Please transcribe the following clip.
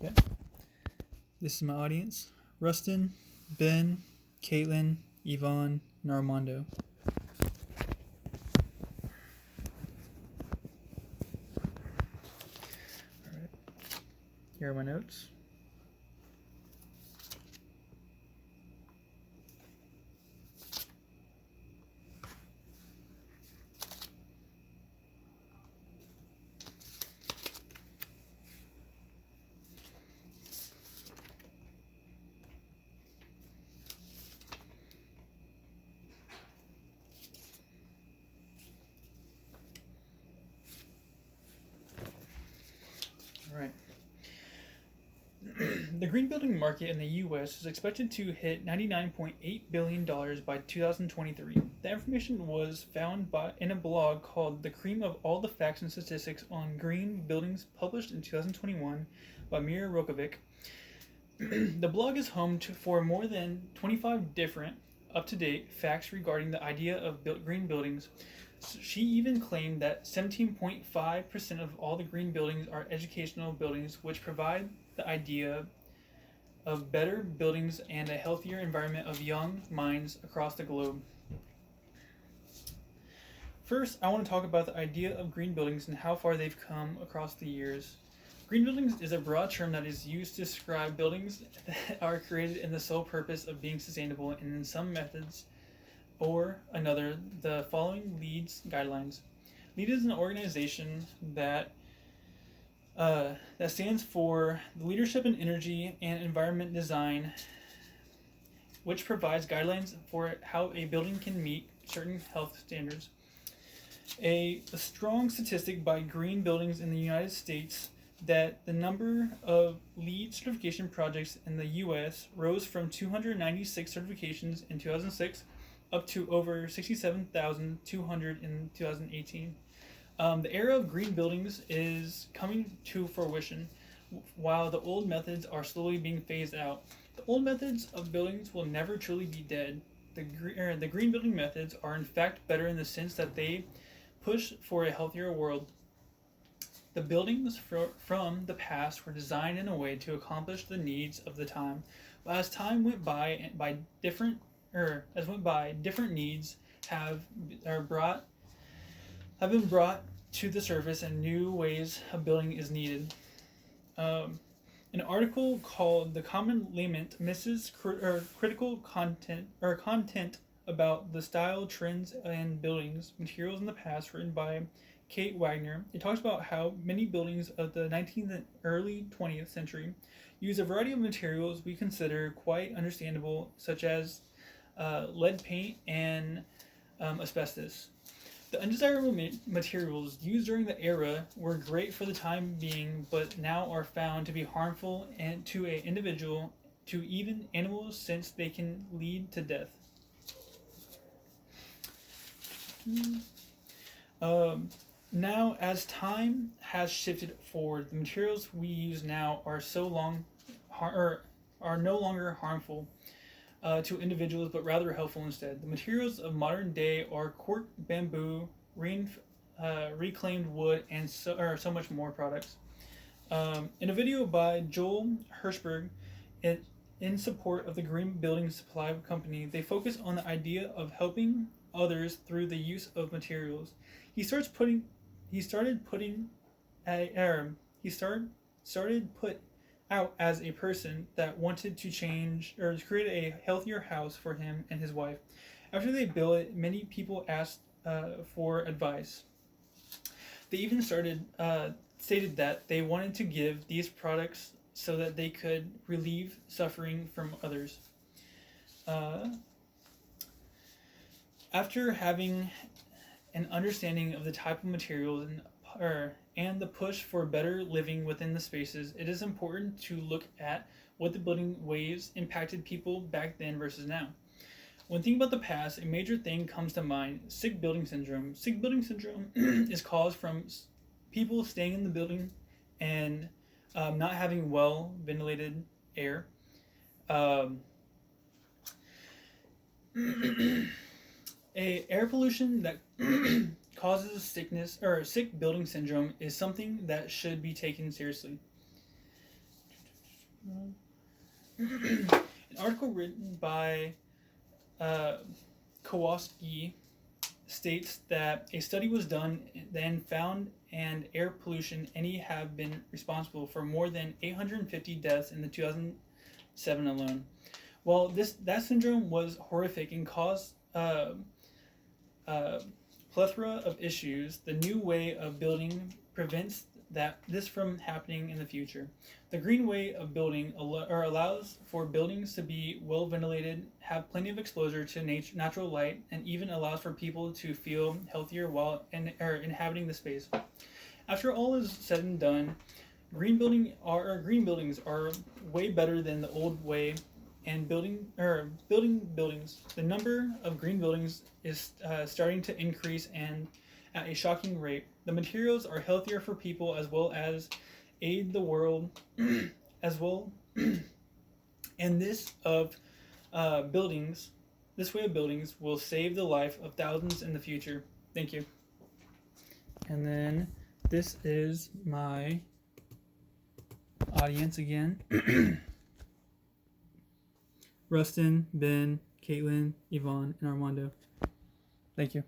Okay. This is my audience: Rustin, Ben, Caitlin, Yvonne, and Armando. All right. Here are my notes. All right. The green building market in the U.S. is expected to hit $99.8 billion by 2023. The information was found in a blog called The Cream of All the Facts and Statistics on Green Buildings, published in 2021 by Mira Rokovic. The blog is home for more than 25 different up-to-date facts regarding the idea of green buildings. She even claimed that 17.5% of all the green buildings are educational buildings, which provide the idea of better buildings and a healthier environment of young minds across the globe. First, I want to talk about the idea of green buildings and how far they've come across the years. Green buildings is a broad term that is used to describe buildings that are created in the sole purpose of being sustainable, and in some methods or another, the following LEED's guidelines. LEED is an organization that stands for the Leadership in Energy and Environment Design, which provides guidelines for how a building can meet certain health standards. A strong statistic by green buildings in the United States that the number of LEED certification projects in the U.S. rose from 296 certifications in 2006 up to over 67,200 in 2018. The era of green buildings is coming to fruition, while the old methods are slowly being phased out. The old methods of buildings will never truly be dead. The green building methods are in fact better in the sense that they push for a healthier world. The buildings from the past were designed in a way to accomplish the needs of the time, but as time went by, different needs have been brought to the surface, and new ways of building is needed. An article called "The Common Lament Misses Critical Content About the Style, Trends, and Buildings Materials in the Past," written by Kate Wagner. It talks about how many buildings of the 19th and early 20th century use a variety of materials we consider quite understandable, such as lead paint and asbestos. The undesirable materials used during the era were great for the time being, but now are found to be harmful and to an individual, to even animals, since they can lead to death. Now, as time has shifted forward, the materials we use now are no longer harmful to individuals, but rather helpful instead. The materials of modern day are cork, bamboo, reclaimed wood, and so much more products. In a video by Joel Hirschberg in support of the Green Building Supply Company, they focus on the idea of helping others through the use of materials. He started put out as a person that wanted to change or to create a healthier house for him and his wife. After they built it, many people asked for advice. They even stated that they wanted to give these products so that they could relieve suffering from others. After having an understanding of the type of materials and the push for better living within the spaces, it is important to look at what the building ways impacted people back then versus now. When thinking about the past, a major thing comes to mind: sick building syndrome. Sick building syndrome is caused from people staying in the building and not having well ventilated air. Air pollution that causes sickness or sick building syndrome is something that should be taken seriously. An article written by Kowalski states that a study was done then found and air pollution any have been responsible for more than 850 deaths in the 2007 alone. While that syndrome was horrific and caused plethora of issues, the new way of building prevents this from happening in the future. The green way of building allows for buildings to be well ventilated, have plenty of exposure to natural light, and even allows for people to feel healthier while inhabiting the space. After all is said and done, green buildings are way better than the old way. And building buildings, the number of green buildings is starting to increase and at a shocking rate. The materials are healthier for people as well as aid the world as well. And this way of buildings will save the life of thousands in the future. Thank you. And then this is my audience again. Rustin, Ben, Caitlin, Yvonne, and Armando. Thank you.